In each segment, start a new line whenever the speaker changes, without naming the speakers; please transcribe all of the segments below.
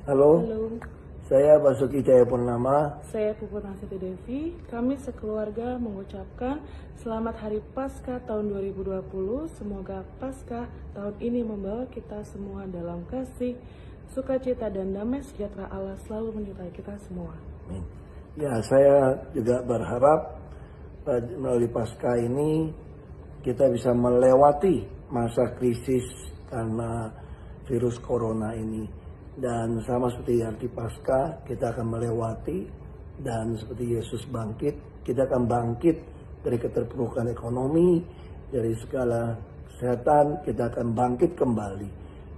Halo,
Halo,
saya Basuki Cahayapurnama.
saya Puput Nasiti Devi. Kami sekeluarga mengucapkan selamat Hari Paskah tahun 2020. Semoga Paskah tahun ini membawa kita semua dalam kasih, sukacita dan damai sejahtera Allah selalu menyertai kita semua.
Amin. Ya, saya juga berharap melalui Paskah ini kita bisa melewati masa krisis karena virus corona ini. Dan sama seperti arti Paskah, kita akan melewati, dan seperti Yesus bangkit, kita akan bangkit dari keterpurukan ekonomi, dari segala kesehatan, kita akan bangkit kembali.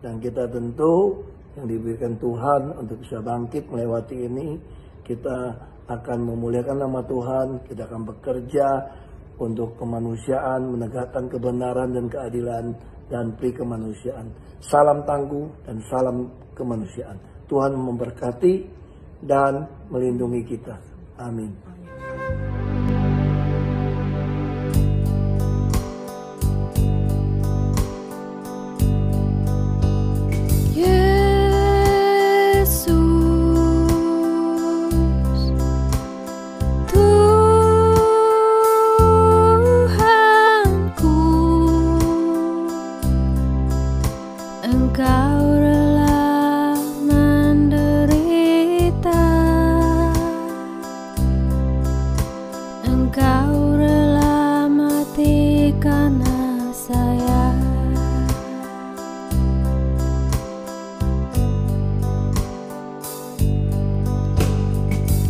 Dan kita tentu yang diberikan Tuhan untuk bisa bangkit melewati ini, kita akan memuliakan nama Tuhan, kita akan bekerja untuk kemanusiaan, menegakkan kebenaran dan keadilan dan pri kemanusiaan. Salam tangguh dan salam kemanusiaan. Tuhan memberkati dan melindungi kita. Amin.
Engkau rela menderita, Engkau rela mati karena saya.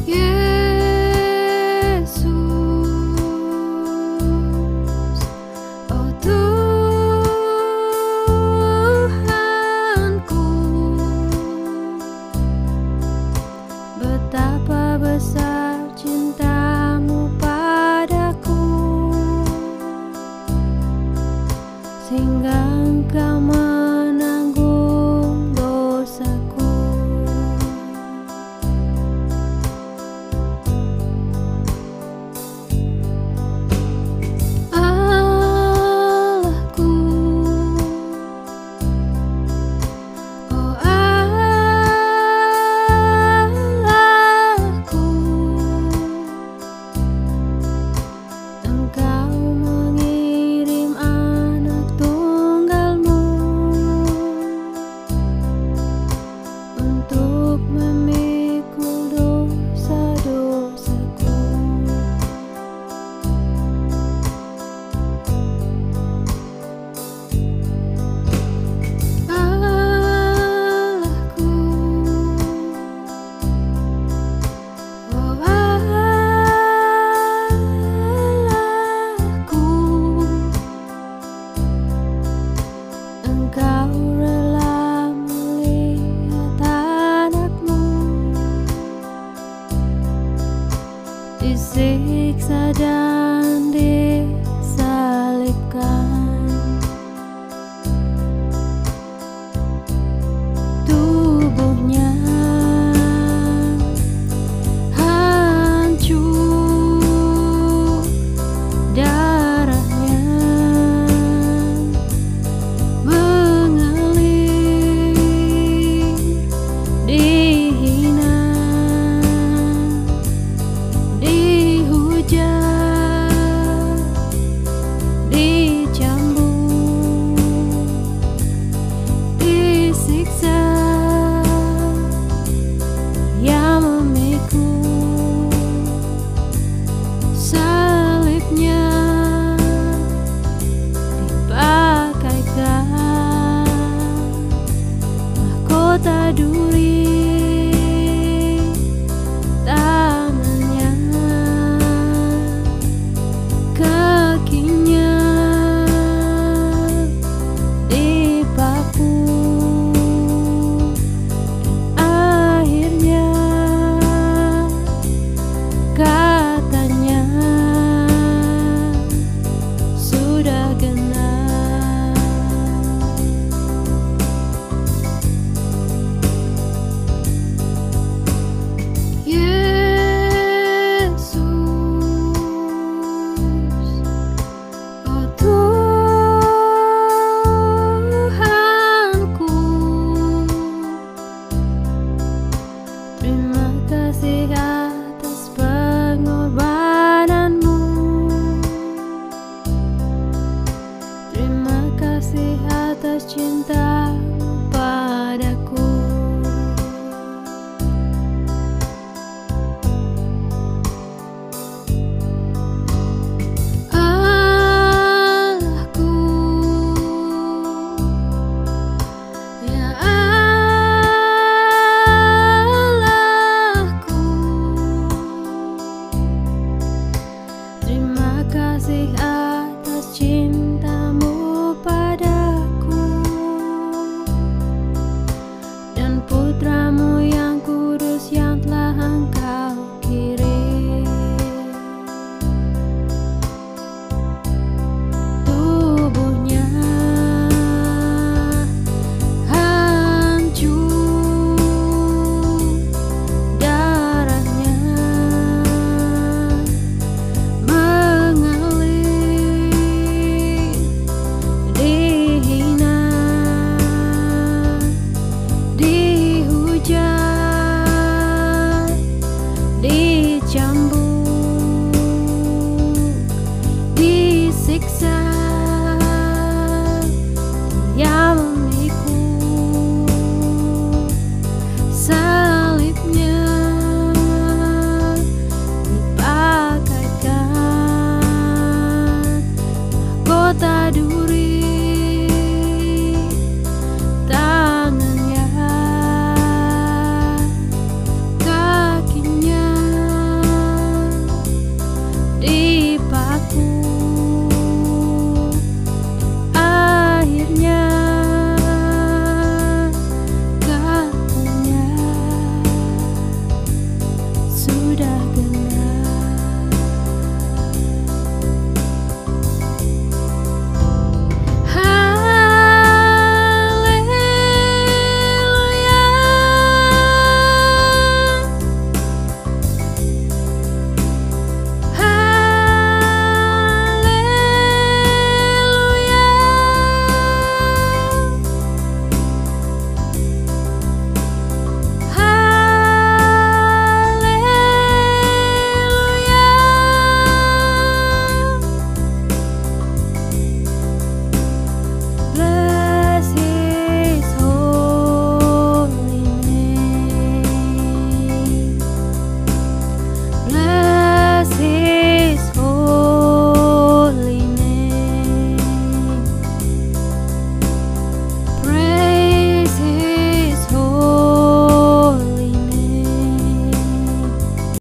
Yesus, oh betapa besar cintamu padaku, sehingga engkau menanggung dosaku. Allahku, oh Engkau mengirim anak tunggalmu untuk memikul dosa-dosaku. Allahku, oh Engkau rela melihat anakmu disiksa dan disalibkan, tubuhnya hancur, darahnya mengalir, dihina, dihujat, dicambuk, disiksa, yang memikul salibnya, dipakaikan mahkota duri